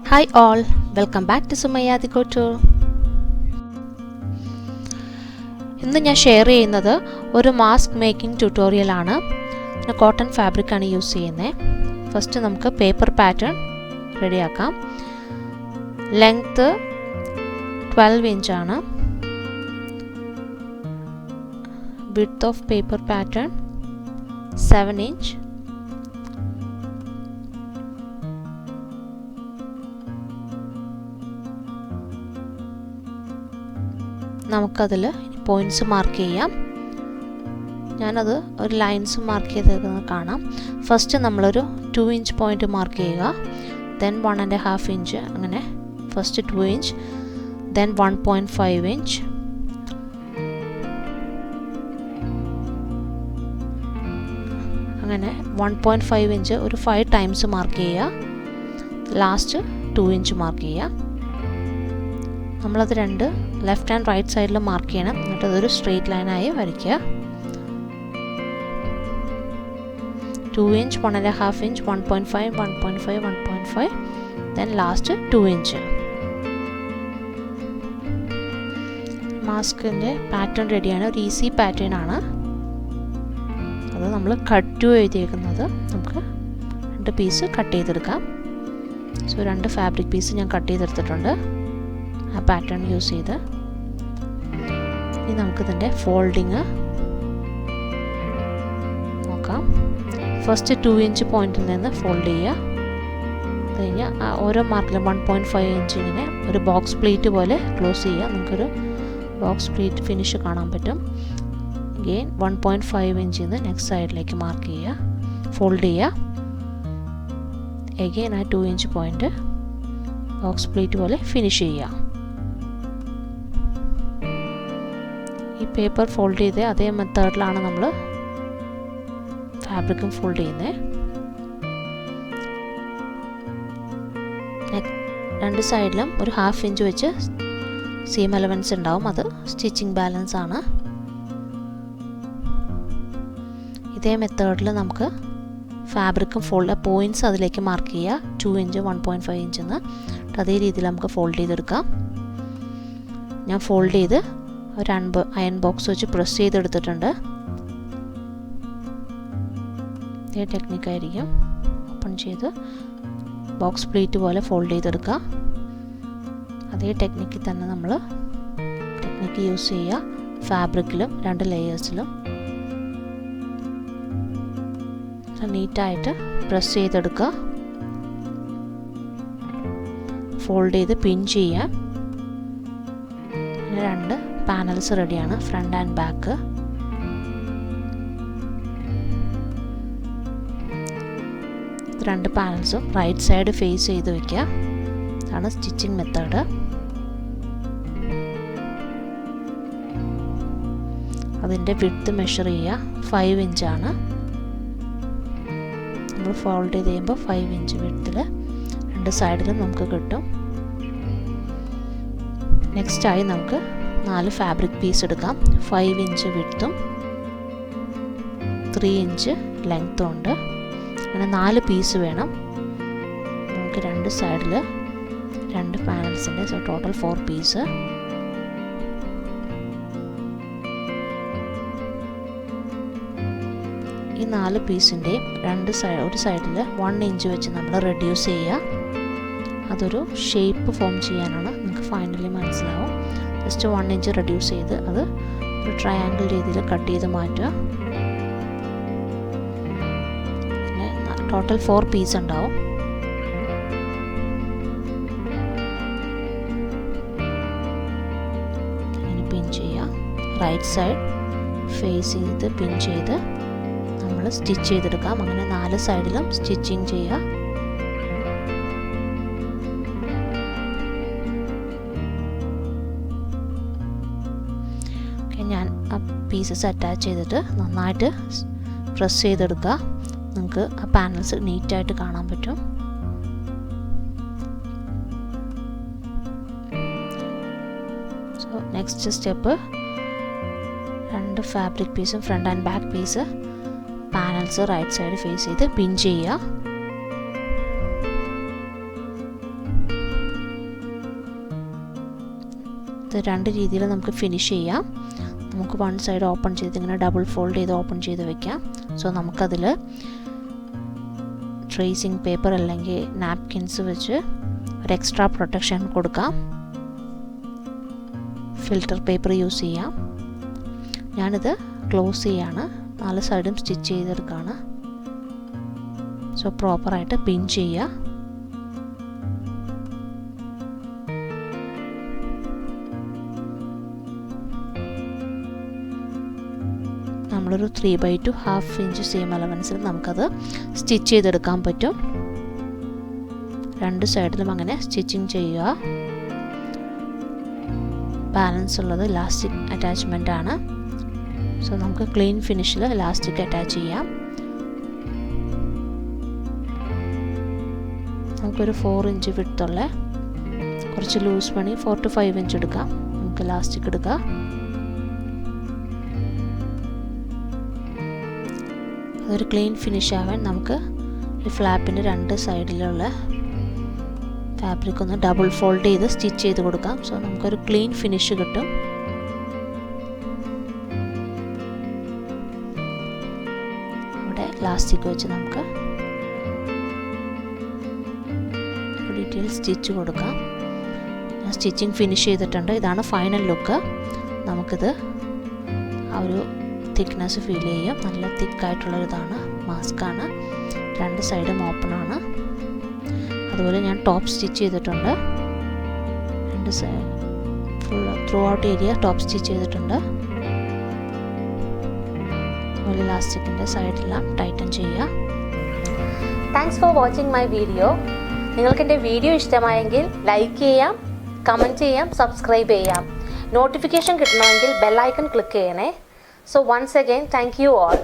Hi all, welcome back to Sumaya De Couture. ഇന്ന് ഞാൻ share ചെയ്യുന്നത് ഒരു മാസ്ക് മേക്കിംഗ് ട്യൂട്ടോറിയൽ ആണ്. കോട്ടൺ ഫാബ്രിക് ആണ് യൂസ് ചെയ്യുന്നത്. ഫസ്റ്റ് നമുക്ക് പേപ്പർ പാറ്റേൺ റെഡിയാക്കാം. ലെങ്ത് 12 ഇഞ്ച് ആണ്. Width of paper pattern 7 inch. നമുക്കതിൽ പോയിൻറ്റ്സ് മാർക്ക് ചെയ്യാം. ഞാനത് ഒരു ലൈൻസ് മാർക്ക് ചെയ്തേക്കുന്നത് കാണാം. ഫസ്റ്റ് നമ്മളൊരു 2 ഇഞ്ച് പോയിൻറ്റ് മാർക്ക് ചെയ്യുക. ദെൻ 1.5 ഇഞ്ച്, അങ്ങനെ ഫസ്റ്റ് 2 ഇഞ്ച്, ദെൻ 1.5 ഇഞ്ച്, അങ്ങനെ 1.5 ഇഞ്ച് ഒരു 5 ടൈംസ് മാർക്ക് ചെയ്യുക. ലാസ്റ്റ് 2 ഇഞ്ച് മാർക്ക് ചെയ്യുക. നമ്മളത് രണ്ട് ലെഫ്റ്റ് ആൻഡ് റൈറ്റ് സൈഡിൽ മാർക്ക് ചെയ്യണം. എന്നിട്ട് അതൊരു സ്ട്രെയിറ്റ് ലൈനായി വരയ്ക്കുക. 2 ഇഞ്ച്, 1.5 ഇഞ്ച്, 1.5, 1.5, 1.5, ദെൻ ലാസ്റ്റ് 2 ഇഞ്ച്. മാസ്കിൻ്റെ പാറ്റേൺ റെഡിയാണ്. ഒരു ഈസി പാറ്റേൺ ആണ്. അത് നമ്മൾ കട്ട് ടു എഴുതിയേക്കുന്നത്. നമുക്ക് 2 പീസ് കട്ട് ചെയ്തെടുക്കാം. സോ 2 ഫാബ്രിക് പീസ് ഞാൻ കട്ട് ചെയ്തെടുത്തിട്ടുണ്ട് ആ പാറ്റേൺ യൂസ് ചെയ്ത്. ഇനി നമുക്കിതിൻ്റെ ഫോൾഡിങ് നോക്കാം. ഫസ്റ്റ് 2 ഇഞ്ച് പോയിന്റിൽ നിന്ന് ഫോൾഡ് ചെയ്യുക. അത് കഴിഞ്ഞാൽ ഓരോ മാർക്കിലും 1.5 ഇഞ്ച് ഇങ്ങനെ ഒരു ബോക്സ് പ്ലീറ്റ് പോലെ ക്ലോസ് ചെയ്യുക. നമുക്കൊരു ബോക്സ് പ്ലീറ്റ് ഫിനിഷ് കാണാൻ പറ്റും. അഗെയിൻ 1.5 ഇഞ്ചിൽ നിന്ന് നെക്സ്റ്റ് സൈഡിലേക്ക് മാർക്ക് ചെയ്യുക, ഫോൾഡ് ചെയ്യുക. അഗെയിൻ ആ 2 ഇഞ്ച് പോയിന്റ് ബോക്സ് പ്ലീറ്റ് പോലെ ഫിനിഷ് ചെയ്യുക. ഈ പേപ്പർ ഫോൾഡ് ചെയ്ത് അതേ മെത്തേഡിലാണ് നമ്മൾ ഫാബ്രിക്കും ഫോൾഡ് ചെയ്യുന്നത്. രണ്ട് സൈഡിലും ഒരു 1/2 ഇഞ്ച് വെച്ച് സീം എലവൻസ് ഉണ്ടാവും. അത് സ്റ്റിച്ചിങ് ബാലൻസ് ആണ്. ഇതേ മെത്തേഡിൽ നമുക്ക് ഫാബ്രിക്കും ഫോൾഡ് പോയിൻറ്റ്സ് അതിലേക്ക് മാർക്ക് ചെയ്യുക. 2 ഇഞ്ച്, 1.5 ഇഞ്ച് എന്ന്. അതേ രീതിയിൽ നമുക്ക് ഫോൾഡ് ചെയ്തെടുക്കാം. ഞാൻ ഫോൾഡ് ചെയ്ത് ഒരു അയൺ ബോക്സ് വെച്ച് പ്രസ് ചെയ്തെടുത്തിട്ടുണ്ട്. ഇതേ ടെക്നിക്കായിരിക്കും. ഓപ്പൺ ചെയ്ത് ബോക്സ് പ്ലീറ്റ് പോലെ ഫോൾഡ് ചെയ്തെടുക്കുക. അതേ ടെക്നിക്കിൽ തന്നെ നമ്മൾ ടെക്നിക്ക് യൂസ് ചെയ്യുക. ഫാബ്രിക്കിലും 2 ലെയേഴ്സിലും നീറ്റായിട്ട് പ്രസ് ചെയ്തെടുക്കുക. ഫോൾഡ് ചെയ്ത് പിൻ ചെയ്യാം. 2 പാനൽസ് റെഡിയാണ്, ഫ്രണ്ട് ആൻഡ് ബാക്ക്. രണ്ട് പാനൽസും റൈറ്റ് സൈഡ് ഫേസ് ചെയ്ത് വയ്ക്കുക. ഇതാണ് സ്റ്റിച്ചിങ് മെത്തേഡ്. അതിൻ്റെ വിഡ്ത്ത് മെഷർ ചെയ്യുക. 5 ഇഞ്ചാണ്. നമ്മൾ ഫോൾഡ് ചെയ്ത് കഴിയുമ്പോൾ 5 ഇഞ്ച് വിഡ്ത്തിൽ 2 സൈഡിലും നമുക്ക് കിട്ടും. നെക്സ്റ്റായി നമുക്ക് 4 ഫാബ്രിക് പീസ് എടുക്കാം. 5 ഇഞ്ച് വിഡ്ത്തും 3 ഇഞ്ച് ലെങ്ത്തും ഉണ്ട്. അങ്ങനെ 4 പീസ് വേണം നമുക്ക്. 2 സൈഡിൽ 2 പാനൽസിൻ്റെ, സോ ടോട്ടൽ 4 പീസ്. ഈ 4 പീസിൻ്റെയും ഒരു സൈഡിൽ 1 ഇഞ്ച് വെച്ച് നമ്മൾ റെഡ്യൂസ് ചെയ്യുക. അതൊരു ഷേപ്പ് ഫോം ചെയ്യാനാണ്. നിങ്ങൾക്ക് ഫൈനലി മനസ്സിലാവും. ജസ്റ്റ് 1 ഇഞ്ച് റെഡ്യൂസ് ചെയ്ത് അത് ഒരു ട്രയാങ്കിൾ രീതിയിൽ കട്ട് ചെയ്ത് മാറ്റുക. പിന്നെ ടോട്ടൽ 4 പീസ് ഉണ്ടാവും. ഇങ്ങനെ പിൻ ചെയ്യുക. റൈറ്റ് സൈഡ് ഫേസ് ചെയ്ത് പിൻ ചെയ്ത് നമ്മൾ സ്റ്റിച്ച് ചെയ്തെടുക്കാം. അങ്ങനെ 4 സൈഡിലും സ്റ്റിച്ചിങ് ചെയ്യുക. ഞാൻ ആ പീസസ് അറ്റാച്ച് ചെയ്തിട്ട് നന്നായിട്ട് പ്രസ് ചെയ്തെടുക്കുക. നിങ്ങൾക്ക് ആ പാനൽസ് നീറ്റായിട്ട് കാണാൻ പറ്റും. സോ നെക്സ്റ്റ് സ്റ്റെപ്പ്, 2 ഫാബ്രിക് പീസും front and back piece panels right side face ചെയ്ത് പിൻ ചെയ്യുക. ഇത് രണ്ട് രീതിയിൽ നമുക്ക് ഫിനിഷ് ചെയ്യാം. നമുക്ക് വൺ സൈഡ് ഓപ്പൺ ചെയ്ത് ഇങ്ങനെ ഡബിൾ ഫോൾഡ് ചെയ്ത് ഓപ്പൺ ചെയ്ത് വെക്കാം. സോ നമുക്കതിൽ ട്രേസിങ് പേപ്പർ അല്ലെങ്കിൽ നാപ്കിൻസ് വെച്ച് ഒരു എക്സ്ട്രാ പ്രൊട്ടക്ഷൻ കൊടുക്കാം. ഫിൽറ്റർ പേപ്പർ യൂസ് ചെയ്യാം. ഞാനിത് ക്ലോസ് ചെയ്യാണ്, 4 സൈഡും സ്റ്റിച്ച് ചെയ്തെടുക്കുകയാണ്. സോ പ്രോപ്പറായിട്ട് പിൻ ചെയ്യുക. നമ്മളൊരു 3/2 ഹാഫ് ഇഞ്ച് സെയിം അലവൻസിൽ നമുക്കത് സ്റ്റിച്ച് ചെയ്തെടുക്കാൻ പറ്റും. രണ്ട് സൈഡിലും അങ്ങനെ സ്റ്റിച്ചിങ് ചെയ്യുക. ബാലൻസ് ഉള്ളത് ഇലാസ്റ്റിക് അറ്റാച്ച്മെൻ്റ് ആണ്. സോ നമുക്ക് ക്ലീൻ ഫിനിഷിൽ ഇലാസ്റ്റിക് അറ്റാച്ച് ചെയ്യാം. നമുക്കൊരു 4 ഇഞ്ച് വിഡ്ത്തുള്ള കുറച്ച് ലൂസ് പണി 4 to 5 ഇഞ്ച് എടുക്കാം. നമുക്ക് ഇലാസ്റ്റിക് എടുക്കാം. അതൊരു ക്ലീൻ ഫിനിഷ് ആവാൻ നമുക്ക് ഈ ഫ്ലാപ്പിൻ്റെ രണ്ട് സൈഡിലുള്ള ഫാബ്രിക് ഒന്ന് ഡബിൾ ഫോൾഡ് ചെയ്ത് സ്റ്റിച്ച് ചെയ്ത് കൊടുക്കാം. സോ നമുക്കൊരു ക്ലീൻ ഫിനിഷ് കിട്ടും. ഇവിടെ ഇലാസ്റ്റിക് വെച്ച് നമുക്ക് ഡീറ്റെയിൽ സ്റ്റിച്ച് കൊടുക്കാം. ഞാൻ സ്റ്റിച്ചിങ് ഫിനിഷ് ചെയ്തിട്ടുണ്ട്. ഇതാണ് ഫൈനൽ ലുക്ക്. നമുക്കിത് ആ ഒരു തിക്നെസ് ഫീൽ ചെയ്യും. നല്ല തിക്കായിട്ടുള്ളൊരിതാണ്, മാസ്കാണ്. രണ്ട് സൈഡും ഓപ്പണാണ്. അതുപോലെ ഞാൻ ടോപ്പ് സ്റ്റിച്ച് ചെയ്തിട്ടുണ്ട്. രണ്ട് side full through out area top stitch ചെയ്തിട്ടുണ്ട്. അതുപോലെ ഇലാസ്റ്റിക്കിൻ്റെ സൈഡെല്ലാം ടൈറ്റൻ ചെയ്യുക. Thanks for watching my video. നിങ്ങൾക്ക് എൻ്റെ വീഡിയോ ഇഷ്ടമായെങ്കിൽ ലൈക്ക് ചെയ്യാം, കമൻറ്റ് ചെയ്യാം, സബ്സ്ക്രൈബ് ചെയ്യാം. നോട്ടിഫിക്കേഷൻ കിട്ടണമെങ്കിൽ ബെൽ ഐക്കൺ ക്ലിക്ക് ചെയ്യണേ. So once again, thank you all.